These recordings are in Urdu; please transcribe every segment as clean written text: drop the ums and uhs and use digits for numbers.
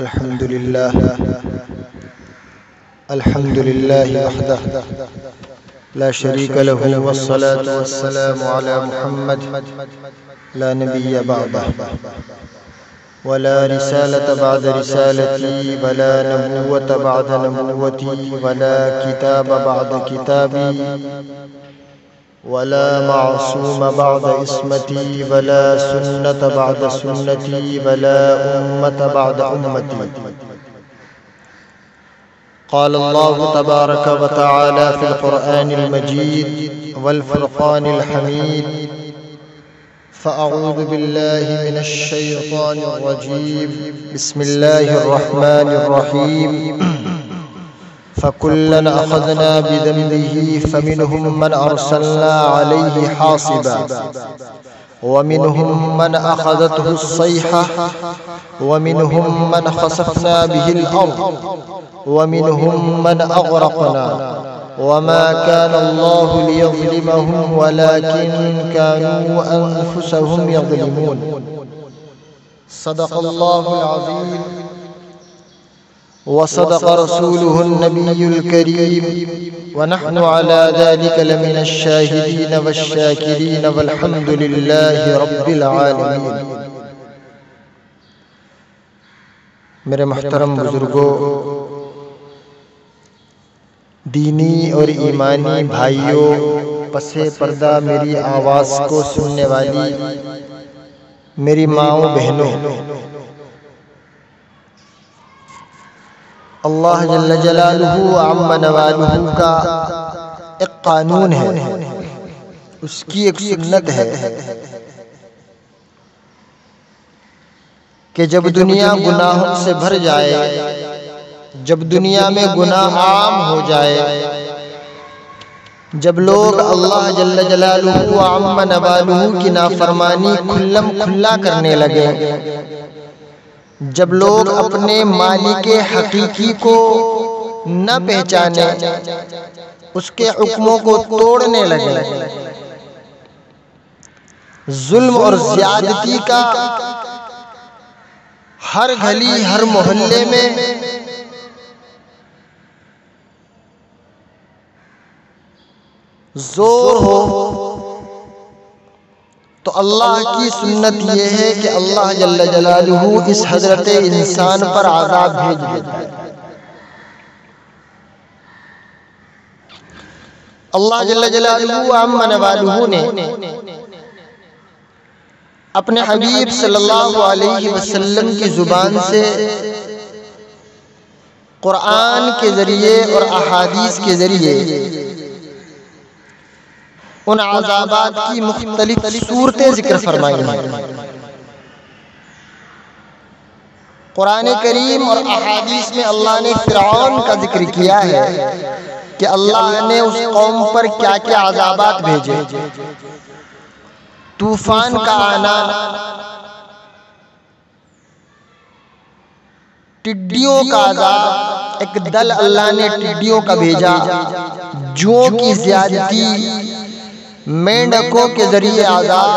الحمد لله وحده لا شريك له والصلاة والسلام على محمد لا نبي بعده ولا رسالة بعد رسالتي ولا نبوة بعد نبوتي ولا كتاب بعد كتابي ولا معصوم بعد اسمتي ولا سنة بعد سنتي ولا أمة بعد أمتي. قال الله تبارك وتعالى في القرآن المجيد والفرقان الحميد: فأعوذ بالله من الشيطان الرجيم بسم الله الرحمن الرحيم. فكلا أخذنا بذنبه فمنهم من أرسلنا عليه حاصبا ومنهم من أخذته الصيحة ومنهم من خسفنا به الأرض ومنهم من أغرقنا وما كان الله ليظلمهم ولكن كانوا أنفسهم يظلمون. صدق الله العظيم وصدق رسوله النبي الكريم ونحن على ذلك لمن الشاهدين والشاكرين والحمد لله رب العالمين. میرے محترم بزرگوں، دینی اور ایمانی بھائیوں، پس پردہ میری آواز کو سننے والی میری ماؤں بہنوں، اللہ جل جلالہ عم نوالہ کا ایک قانون ہے، اس کی ایک سنت ہے کہ جب دنیا گناہوں سے بھر جائے، جب دنیا میں گناہ عام ہو جائے، جب لوگ اللہ جل جلالہ عم نوالہ کی نافرمانی کھلم کھلا کرنے لگے، جب لوگ اپنے مالک حقیقی کو نہ پہچانے، اس کے حکموں کو توڑنے لگے، ظلم اور زیادتی کا ہر گلی ہر محلے میں زور ہو، تو اللہ کی سنت یہ ہے کہ اللہ جل جلالہ اس حضرت انسان پر عذاب بھیج دیتا ہے۔ اللہ جل جلالہ عم نوالہ نے اپنے حبیب صلی اللہ علیہ وسلم کی زبان سے قرآن کے ذریعے اور احادیث کے ذریعے ان عذابات کی مختلف صورتیں ذکر فرمائی ہیں۔ قرآن کریم اور احادیث میں اللہ نے فرعون کا ذکر کیا ہے کہ اللہ نے اس قوم پر کیا کیا عذابات بھیجے، طوفان کا آنا، ٹڈیوں کا عذاب، ایک دل اللہ نے ٹڈیوں کا بھیجا، جوؤں کی زیادتی، مینڈکوں کے ذریعے عذاب،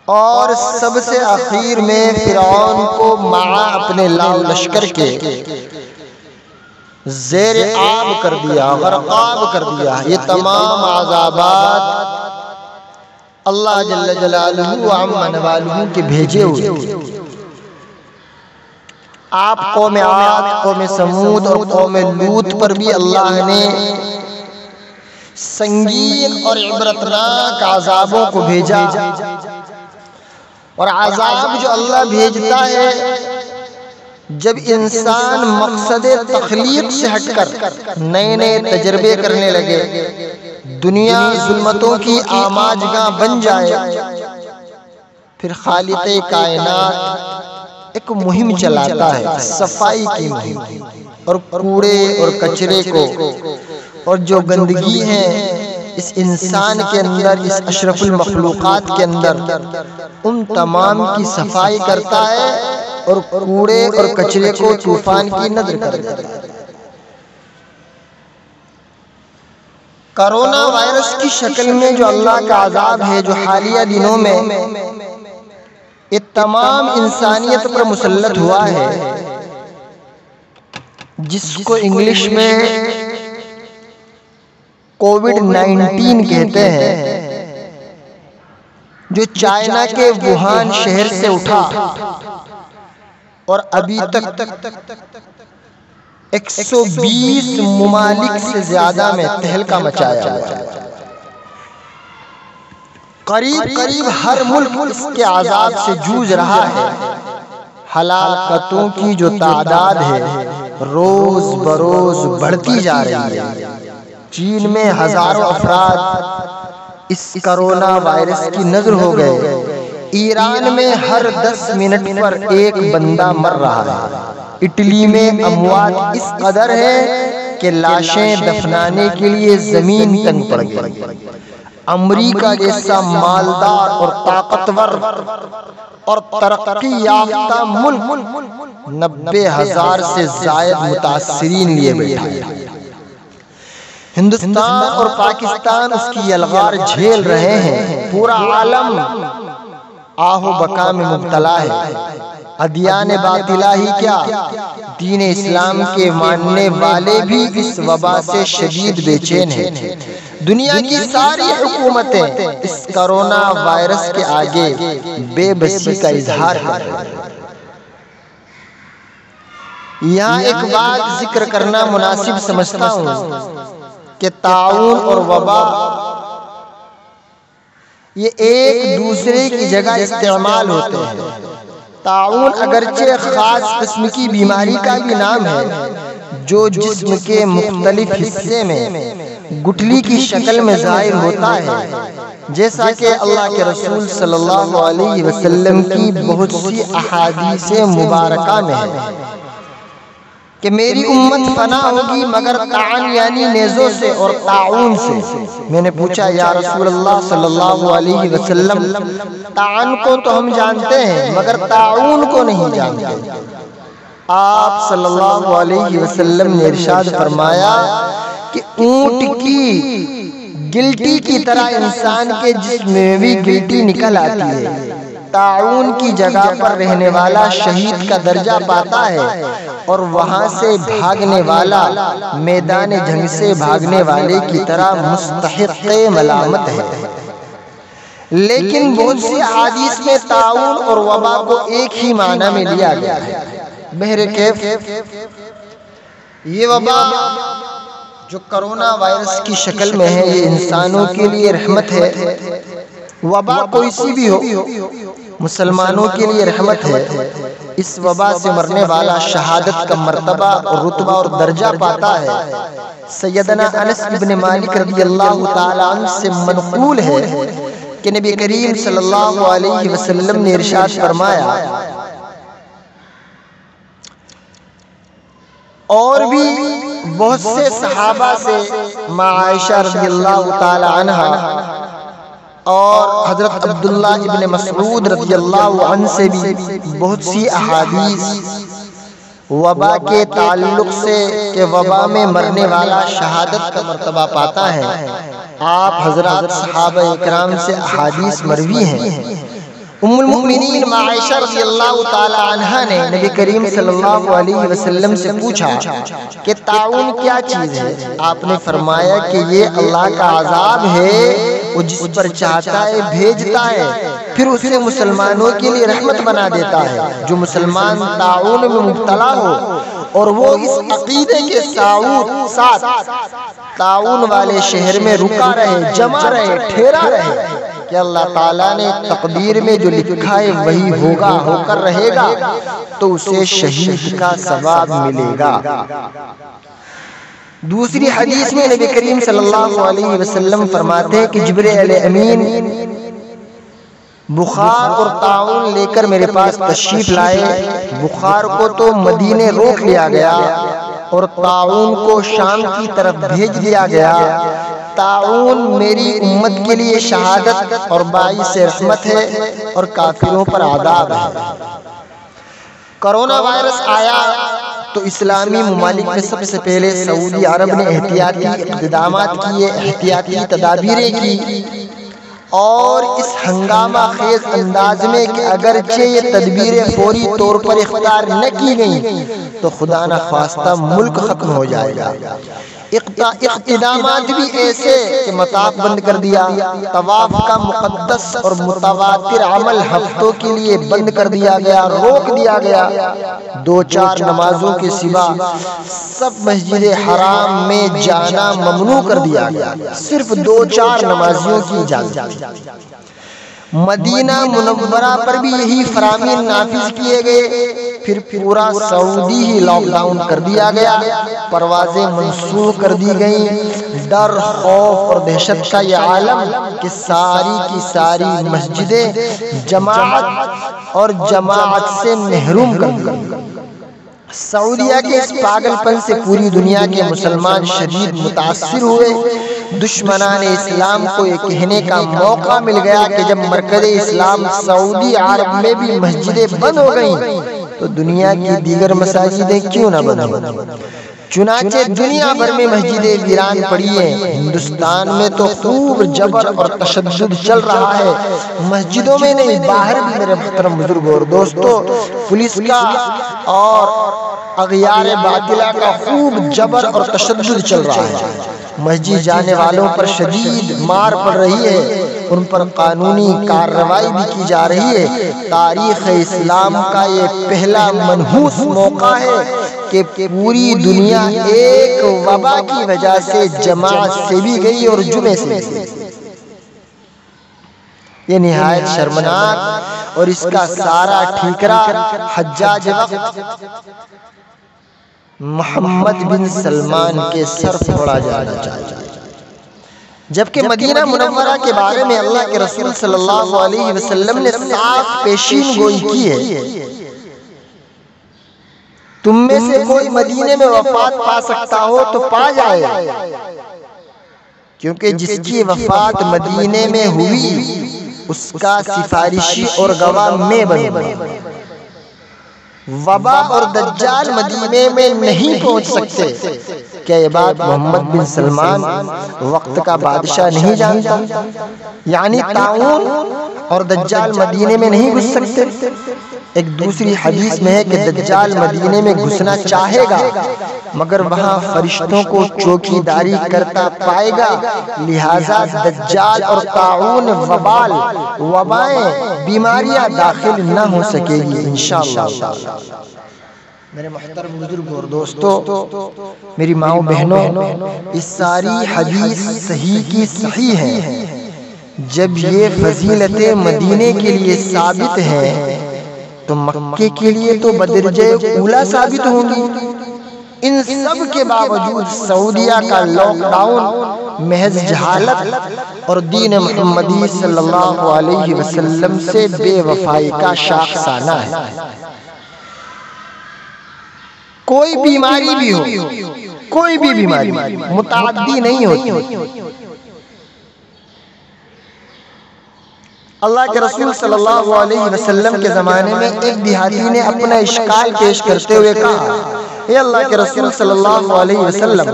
اور سب سے آخر میں فرعون کو مع اپنے لاؤ لشکر کے زیر آب کر دیا، غرقاب کر دیا۔ یہ تمام عذابات اللہ جل جلالہ عم نوالہ کے بھیجے ہوئے تھے۔ آپ قوم عاد، قوم سمود اور قوم لوط پر بھی اللہ نے سنگین اور عبرتناک عذابوں کو بھیجا، اور عذاب جو اللہ بھیجتا ہے جب انسان مقصد تخلیق سے ہٹ کر نئے نئے تجربے کرنے لگے، دنیا ظلمتوں کی آماجگاہ بن جائے، پھر خالق کائنات ایک مہم چلاتا ہے، صفائی کی مہم، اور کوڑے اور کچرے کو اور جو گندگی ہے اس انسان کے اندر، اس اشرف المخلوقات کے اندر، ان تمام کی صفائی کرتا ہے اور کوڑے اور کچرے کو طوفان کی نذر کر دیتا ہے۔ کرونا وائرس کی شکل میں جو اللہ کا عذاب ہے، جو حالیہ دنوں میں یہ تمام انسانیت پر مسلط ہوا ہے، جس کو انگلش میں کووڈ-19 کہتے ہیں، جو چائنا کے ووہان شہر سے اٹھا اور ابھی تک 120 ممالک سے زیادہ میں تہلکہ مچایا ہوا ہے۔ قریب ہر ملک اس کے عذاب سے جوجھ رہا ہے۔ ہلاکتوں کی جو تعداد ہے روز بروز بڑھتی جا رہی ہے۔ چین میں ہزاروں افراد اس کرونا وائرس کی نذر ہو گئے۔ ایران میں ہر 10 منٹ پر ایک بندہ مر رہا ہے۔ اٹلی میں اموات اس قدر ہے کہ لاشیں دفنانے کے لیے زمین تنگ پڑ گئی۔ امریکہ جیسا مالدار اور طاقتور اور ترقی یافتہ ملک 90,000 سے زائد متاثرین لیے بیٹھا ہے۔ ہندوستان اور پاکستان اس کی یلغار جھیل رہے ہیں۔ پورا عالم آہ و بکا میں مبتلا ہے۔ ادیان باطلہ ہی کیا، دین اسلام کے ماننے والے بھی اس وبا سے شدید بے چین ہیں۔ دنیا کی ساری حکومتیں اس کرونا وائرس کے آگے بے بسی کا اظہار کر رہی ہیں۔ یہاں ایک بات ذکر کرنا مناسب سمجھتا ہوں کہ طاعون اور وبا یہ ایک دوسرے کی جگہ استعمال ہوتے ہیں۔ طاعون اگرچہ خاص قسم کی بیماری کا بھی نام ہے جو جسم کے مختلف حصے میں گٹھلی کی شکل میں ظاہر ہوتا ہے، جیسا کہ اللہ کے رسول صلی اللہ علیہ وسلم کی بہت سی احادیث مبارکہ میں ہے کہ میری امت فنا ہوگی مگر طعن یعنی نیزوں سے اور طاعون سے۔ میں نے پوچھا یا رسول اللہ صلی اللہ علیہ وسلم، طعن کو تو ہم جانتے ہیں مگر طاعون کو نہیں جانتے۔ آپ صلی اللہ علیہ وسلم نے ارشاد فرمایا کہ اونٹ کی گلٹی کی طرح انسان کے جسم میں بھی گلٹی نکل آتی ہے۔ طاعون کی جگہ پر رہنے والا شہید کا درجہ پاتا ہے اور وہاں سے بھاگنے والا میدان جنگ سے بھاگنے والے کی طرح مستحق ملامت ہے۔ لیکن بہت سی احادیث میں طاعون اور وبا کو ایک ہی معنی میں لیا گیا ہے۔ بہرکیف یہ وبا جو کرونا وائرس کی شکل میں ہے یہ انسانوں کے لیے رحمت ہے۔ وبا کوئی سی بھی ہو مسلمانوں کے لیے رحمت ہے۔ اس وبا سے مرنے والا شہادت کا مرتبہ اور رتبہ اور درجہ پاتا ہے۔ سیدنا انس بن مالک رضی اللہ تعالی عنہ سے منقول ہے کہ نبی کریم صلی اللہ علیہ وسلم نے ارشاد فرمایا، اور بھی بہت سے صحابہ سے عائشہ رضی اللہ تعالی عنہ اور حضرت عبداللہ ابن مسعود رضی اللہ عنہ سے بھی بہت سی احادیث وبا کے تعلق سے کہ وبا میں مرنے والا شہادت کا مرتبہ پاتا ہے۔ آپ حضرات صحابہ اکرام سے احادیث مروی ہیں۔ ام المؤمنین عائشہ رضی اللہ تعالی عنہ نے نبی کریم صلی اللہ علیہ وسلم سے پوچھا کہ طاعون کیا چیز ہے؟ آپ نے فرمایا کہ یہ اللہ کا عذاب ہے، وہ جس پر چاہتا ہے بھیجتا ہے، پھر اسے مسلمانوں کے لیے رحمت بنا دیتا ہے۔ جو مسلمان طاعون میں مبتلا ہو اور وہ اس عقیدے کے ساتھ طاعون والے شہر میں رکا رہے، جمع رہے، ٹھہرا رہے کہ اللہ تعالیٰ نے تقدیر میں جو لکھا ہے وہی ہوگا، ہو کر رہے گا، تو اسے شہید کا ثواب ملے گا۔ دوسری حدیث میں نبی کریم صلی اللہ علیہ وسلم فرماتے ہیں کہ جبرائیل امین بخار اور طاعون لے کر میرے پاس تشریف لائے۔ بخار کو تو مدینے روک لیا گیا اور طاعون کو شام کی طرف بھیج دیا گیا۔ طاعون میری امت کے لیے شہادت اور باعث رحمت ہے اور کافروں پر عذاب ہے۔ کرونا وائرس آیا تو اسلامی ممالک میں سب سے پہلے سعودی عرب نے احتیاطی اقدامات کیے، احتیاطی تدابیریں کی۔ اور اس ہنگامہ خیز انداز میں کہ اگرچہ یہ تدبیریں فوری طور پر اختیار نہ کی گئیں تو خدا نخواستہ ملک ختم ہو جائے گا۔ اقتدامات بھی ایسے کہ مطاف بند کر دیا، طواف کا مقدس اور متواتر عمل ہفتوں کے لیے بند کر دیا گیا، روک دیا گیا۔ 2-4 نمازوں کے سوا سب مسجد حرام میں جانا ممنوع کر دیا گیا، صرف 2-4 نمازیوں کی اجازت۔ مدینہ منورہ پر بھی یہی فرامین نافذ کیے گئے۔ پھر پورا سعودی ہی لاک ڈاؤن کر دیا گیا، پروازیں منسوخ کر دی گئیں۔ ڈر، خوف اور دہشت کا یہ عالم کہ ساری کی ساری مسجدیں جماعت سے محروم کر دی۔ سعودیہ کے اس پاگل پن سے پوری دنیا کے مسلمان شدید متاثر ہوئے۔ دشمنان اسلام کو یہ کہنے کا موقع مل گیا کہ جب مرکز اسلام سعودی عرب میں بھی مسجدیں بند ہو گئیں تو دنیا کی دیگر مساجدیں کیوں نہ بند ہوں؟ چنانچہ دنیا بھر میں مسجدیں ویران پڑی ہیں۔ ہندوستان میں تو خوب جبر اور تشدد چل رہا ہے، مسجدوں میں نہیں باہر بھی میرے محترم بزرگوں اور دوستوں پولیس کا اور اغیار باطلہ کا خوب جبر اور تشدد چل رہا ہے۔ مسجد جانے والوں پر شدید مار پڑ رہی ہے، ان پر قانونی کارروائی بھی کی جا رہی ہے۔ تاریخ اسلام کا یہ پہلا منحوس موقع ہے کہ پوری دنیا ایک وبا کی وجہ سے جماعت سے بھی گئی اور جمعے سے بھی گئی۔ یہ نہایت شرمناک اور اس کا سارا ٹھیکرا حجاج وقت محمد بن سلمان کے سر پھوڑا جانا چاہیے۔ جبکہ مدینہ منورہ کے بارے میں اللہ کے رسول صلی اللہ علیہ وسلم نے صاف پیشین گوئی کی ہے، تم میں سے کوئی مدینے میں وفات پا سکتا ہو تو پا جائے، کیونکہ جس کی وفات مدینے میں ہوئی اس کا سفارشی اور گواہ میں بنوں۔ وبا اور دجال مدینے میں نہیں پہنچ سکتے۔ کیا یہ بات محمد بن سلمان وقت کا بادشاہ نہیں جانتا؟ یعنی طاعون اور دجال مدینے میں نہیں گھس سکتے۔ ایک دوسری حدیث میں ہے کہ دجال مدینے میں گھسنا چاہے گا مگر وہاں فرشتوں کو چوکی داری کرتا پائے گا، لہٰذا دجال اور طاعون وبائیں بیماریاں داخل نہ ہو سکے گی انشاءاللہ۔ میرے محترم بزرگوں اور دوستوں، میری ماؤں بہنوں، اس ساری حدیث صحیح کی صحیح ہے۔ جب یہ فضیلتیں مدینے کے لیے ثابت ہیں تو مکے کے لیے تو بدرجہ اولا ثابت ہوں گی۔ ان سب کے باوجود سعودیہ کا لاک ڈاؤن محض جہالت اور دین محمدی صلی اللہ علیہ وسلم سے بے وفائی کا شاخسانہ ہے۔ کوئی بیماری بھی ہو، کوئی بھی بیماری متعدی نہیں ہوتی۔ اللہ کے رسول صلی اللہ علیہ وسلم کے زمانے میں ایک دیہاتی نے اپنا اشکال پیش کرتے ہوئے کہا، اے اللہ کے رسول صلی اللہ علیہ وسلم،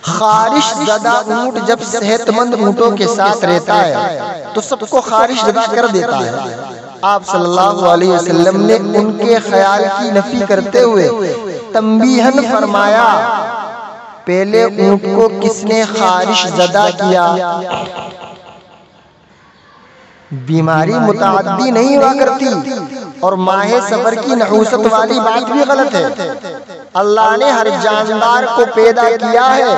خارش زدہ اونٹ جب صحت مند اونٹوں کے ساتھ رہتا ہے تو سب کو خارش زدہ کر دیتا ہے۔ آپ صلی اللہ علیہ وسلم نے ان کے خیال کی نفی کرتے ہوئے تنبیہاً فرمایا، پہلے اونٹ کو کس نے خارش زدہ کیا؟ بیماری متعدی نہیں ہوا کرتی، اور ماہ سفر کی نحوست والی بات بھی غلط ہے۔ اللہ نے ہر جاندار کو پیدا کیا ہے،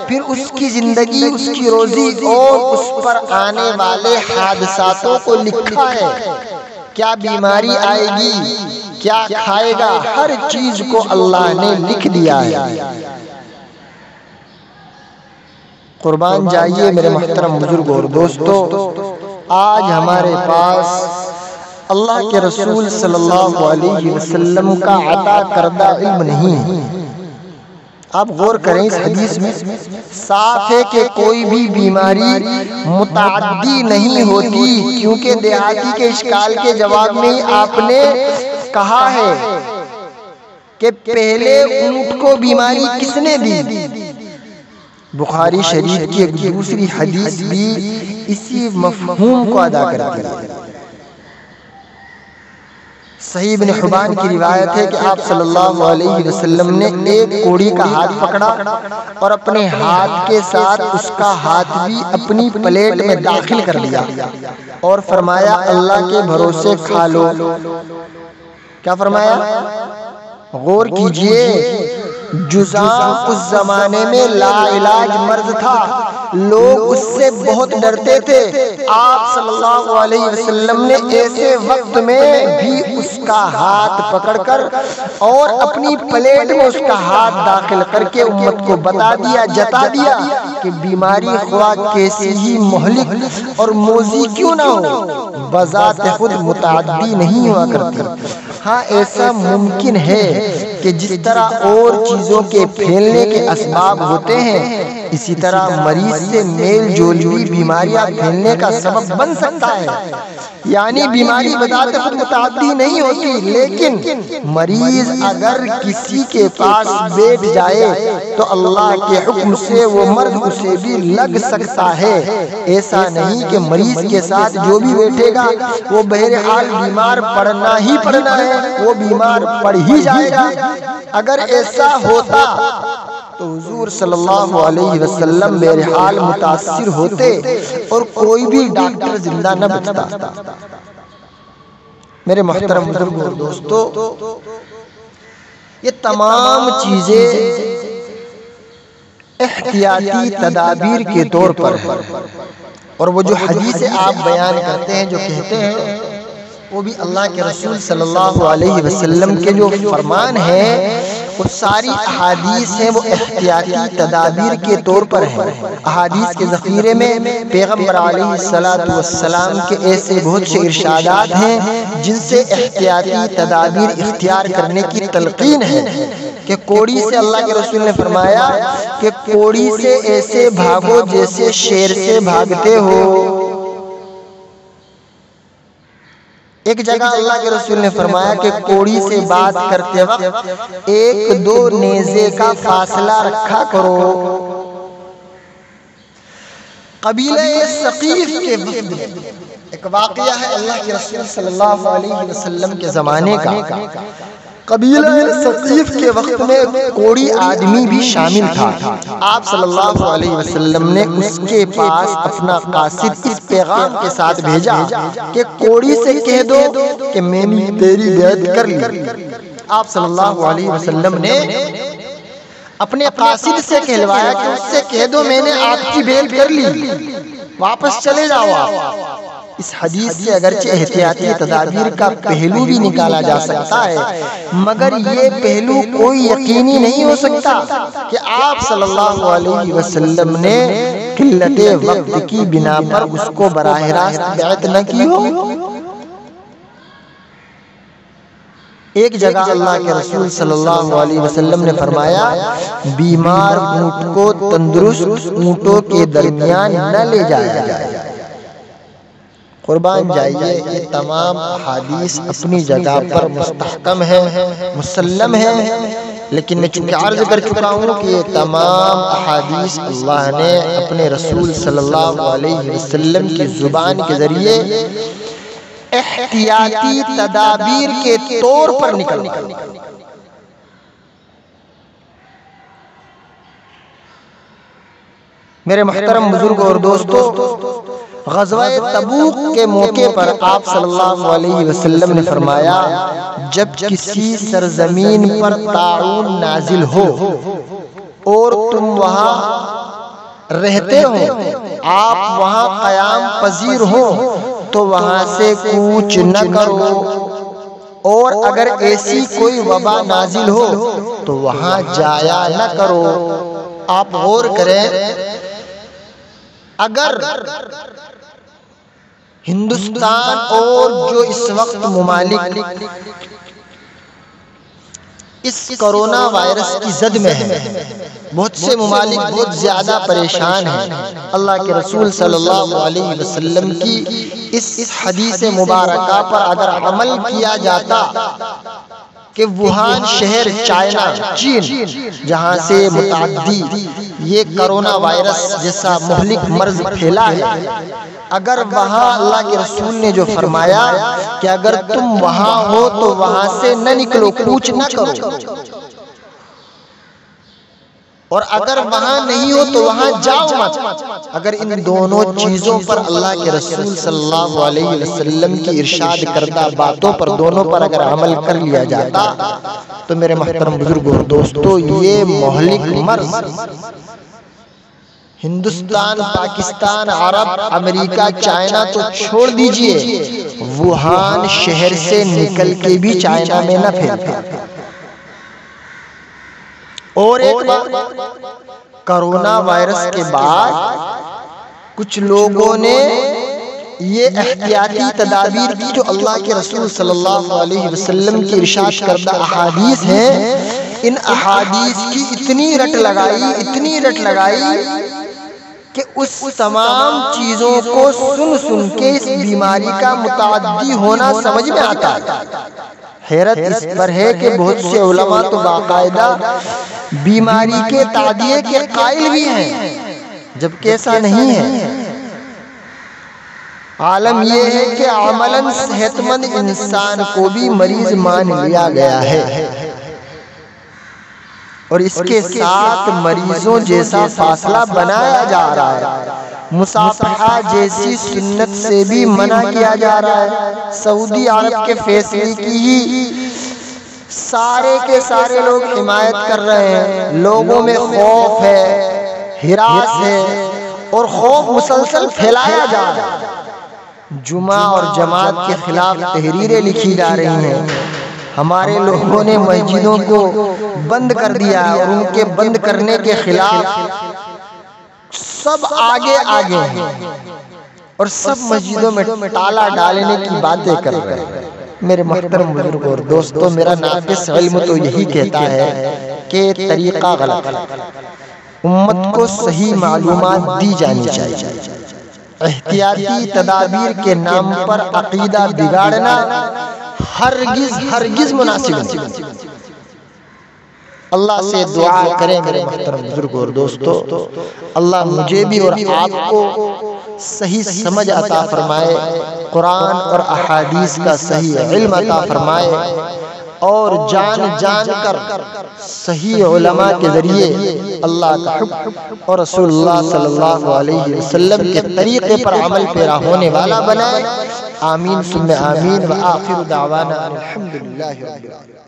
پھر اس کی زندگی، اس کی روزی اور اس پر آنے والے حادثاتوں کو لکھا ہے۔ کیا بیماری آئے گی، کیا کھائے گا، ہر چیز کو اللہ نے لکھ دیا ہے۔ قربان جائیے میرے محترم بزرگوں اور دوستوں، آج ہمارے پاس اللہ کے رسول صلی اللہ علیہ وسلم کا عطا کردہ علم نہیں۔ آپ غور کریں، اس حدیث میں صاف ہے کہ کوئی بھی بیماری متعدی نہیں ہوتی، کیونکہ دیہاتی کے اشکال کے جواب میں آپ نے کہا ہے کہ پہلے اونٹ کو بیماری کس نے دی؟ بخاری شریف کی ایک دوسری حدیث بھی اسی مفہوم کو ادا کرتی ہے۔ صحیح ابن حبان کی روایت ہے کہ آپ صلی اللہ علیہ وسلم نے ایک کوڑی کا ہاتھ پکڑا اور اپنے ہاتھ کے ساتھ اس کا ہاتھ بھی اپنی پلیٹ میں داخل کر لیا اور فرمایا اللہ کے بھروسے کھا لو۔ کیا فرمایا؟ غور کیجئے، جذام اس زمانے میں لا علاج مرض تھا، لوگ اس سے بہت ڈرتے تھے۔ آپ صلی اللہ علیہ وسلم نے ایسے وقت میں بھی اس کا ہاتھ پکڑ کر اور اپنی پلیٹ میں اس کا ہاتھ داخل کر کے امت کو بتا دیا، جتا دیا کہ بیماری خواہ کیسی ہی مہلک اور موذی کیوں نہ ہو، بذات خود متعدی نہیں ہوا کرتی۔ ہاں ایسا ممکن ہے کہ جس طرح اور چیزوں کے پھیلنے کے اسباب ہوتے ہیں، اسی طرح مریض سے میل جول بھی بیماریاں پھیلنے کا سبب بن سکتا ہے۔ یعنی بیماری بذات خود متعدی نہیں ہوتی، لیکن مریض اگر کسی کے پاس بیٹھ جائے تو اللہ کے حکم سے وہ مرض اسے بھی لگ سکتا ہے۔ ایسا نہیں کہ مریض کے ساتھ جو بھی بیٹھے گا وہ بہرحال بیمار پڑنا ہی پڑنا ہے، وہ بیمار پڑ ہی جائے گا۔ اگر ایسا ہوتا تو حضور صلی اللہ علیہ وسلم بہرحال متاثر ہوتے اور کوئی بھی ڈاکٹر زندہ نہ بچتا۔ میرے محترم بزرگوں اور دوستو، یہ تمام چیزیں احتیاطی تدابیر کے طور پر ہے، اور وہ جو حدیث آپ بیان کرتے ہیں، جو کہتے ہیں، وہ بھی اللہ کے رسول صلی اللہ علیہ وسلم کے جو فرمان ہیں، وہ ساری احادیث ہیں، وہ احتیاطی تدابیر کے طور پر ہیں۔ احادیث کے ذخیرے میں پیغمبر علیہ السلام کے ایسے بہت سے ارشادات ہیں جن سے احتیاطی تدابیر اختیار کرنے کی تلقین ہے کہ کوڑی سے اللہ کے رسول نے فرمایا کہ کوڑی سے ایسے بھاگو جیسے شیر سے بھاگتے ہو۔ ایک جگہ اللہ کے رسول نے فرمایا کہ کوڑی سے بات کرتے وقت 1-2 نیزے کا فاصلہ رکھا کرو۔ قبیلہ ثقیف کے وفد، ایک واقعہ ہے اللہ کے رسول صلی اللہ علیہ وسلم کے زمانے کا۔ قبیلہ ثقیف کے وقت میں کوڑی آدمی بھی شامل تھا۔ آپ صلی اللہ علیہ وسلم نے اس کے پاس اپنا قاصد اس پیغام کے ساتھ بھیجا کہ کوڑی سے کہہ دو کہ میں نے تیری بیعت کر لی۔ آپ صلی اللہ علیہ وسلم نے اپنے قاصد سے کہلوایا کہ اس سے کہہ دو میں نے آپ کی بیعت کر لی، واپس چلے جاؤ آپ۔ اس حدیث سے اگرچہ احتیاطی تدابیر کا پہلو بھی نکالا جا سکتا ہے، مگر یہ پہلو کوئی یقینی نہیں ہو سکتا کہ آپ صلی اللہ علیہ وسلم نے قلت وقت کی بنا پر اس کو براہ راست بیعت نہ کی ہو۔ ایک جگہ اللہ کے رسول صلی اللہ علیہ وسلم نے فرمایا بیمار اونٹ کو تندرست اونٹوں کے درمیان نہ لے جایا جائے۔ قربان جائیے، یہ تمام احادیث اپنی جگہ پر مستحکم ہیں، مسلم ہیں، لیکن میں چونکہ عرض کر چکا ہوں کہ یہ تمام احادیث اللہ نے اپنے رسول صلی اللہ علیہ وسلم کی زبان کے ذریعے احتیاطی تدابیر کے طور پر نکل۔ میرے محترم بزرگوں اور دوستو، غزوہ تبوک کے موقع پر آپ صلی اللہ علیہ وسلم نے فرمایا جب کسی سرزمین پر طاعون نازل ہو اور تم وہاں رہتے ہو، آپ وہاں قیام پذیر ہو تو وہاں سے کوچ نہ کرو، اور اگر ایسی کوئی وبا نازل ہو تو وہاں جایا نہ کرو۔ آپ غور کریں، اگر ہندوستان اور جو اس وقت ممالک اس کرونا وائرس کی زد میں ہیں، بہت سے ممالک بہت زیادہ پریشان ہیں، اللہ کے رسول صلی اللہ علیہ وسلم کی اس حدیث مبارکہ پر اگر عمل کیا جاتا کہ ووہان شہر چائنا چین جہاں سے متعدی یہ کرونا وائرس جیسا مہلک مرض پھیلا ہے، اگر وہاں اللہ کے رسول نے جو فرمایا کہ اگر تم وہاں ہو تو وہاں سے نہ نکلو، کوچ نہ کرو، اور اگر وہاں نہیں ہو تو وہاں جاؤ مت، اگر ان دونوں چیزوں پر اللہ کے رسول صلی اللہ علیہ وسلم کی ارشاد کردہ باتوں پر دونوں پر اگر عمل کر لیا جاتا تو میرے محترم بزرگوں اور دوستو یہ مہلک مرض ہندوستان، پاکستان، عرب، امریکہ، چائنا تو چھوڑ دیجئے، ووہان شہر سے نکل کے بھی چائنا میں نہ پھیلتا۔ اور ایک بات، کرونا وائرس کے بعد کچھ لوگوں نے یہ احتیاطی تدابیر کی جو اللہ کے رسول صلی اللہ علیہ وسلم کی ارشاد کردہ احادیث ہیں، ان احادیث کی اتنی رٹ لگائی کہ اس تمام چیزوں کو سن کے اس بیماری کا متعدی ہونا سمجھ میں آتا ہے۔ حیرت اس پر ہے کہ بہت سے علماء تو باقاعدہ بیماری کے تعدیے کے قائل بھی ہیں، جبکہ ایسا نہیں ہے۔ عالم یہ ہے کہ عملاً صحت مند انسان کو بھی مریض مان لیا گیا ہے، اور اس کے ساتھ مریضوں جیسا فاصلہ بنایا جا رہا ہے، مصافحہ جیسی سنت سے بھی منع کیا جا رہا ہے۔ سعودی عرب کے فیصلے کی ہی سارے کے سارے لوگ حمایت کر رہے ہیں، لوگوں میں خوف ہے، ہراس ہے، اور خوف مسلسل پھیلایا جا رہا ہے۔ جمعہ اور جماعت کے خلاف تحریریں لکھی جا رہی ہیں، ہمارے لوگوں نے مسجدوں کو بند کر دیا اور ان کے بند کرنے کے خلاف سب آگے ہیں، اور سب مسجدوں میں تالا ڈالنے کی باتیں کر رہے ہیں۔ میرے محترم بزرگوں اور دوستوں، میرا ناقص علم تو یہی کہتا ہے کہ طریقہ غلط، امت کو صحیح معلومات دی جانی چاہیے۔ احتیاطی تدابیر کے نام پر عقیدہ بگاڑنا ہرگز مناسب نہیں۔ اللہ سے دعا کریں میرے محترم بزرگوں اور دوستو، اللہ مجھے بھی اور آپ کو صحیح سمجھ عطا فرمائے، قرآن اور احادیث کا صحیح علم عطا فرمائے، اور جان کر صحیح علماء کے ذریعے اللہ کا حکم اور رسول اللہ صلی اللہ علیہ وسلم کے طریقے پر عمل پیرا ہونے والا بنائے۔ آمین ثم آمین، وآخر دعوانا الحمدللہ رب العالمین۔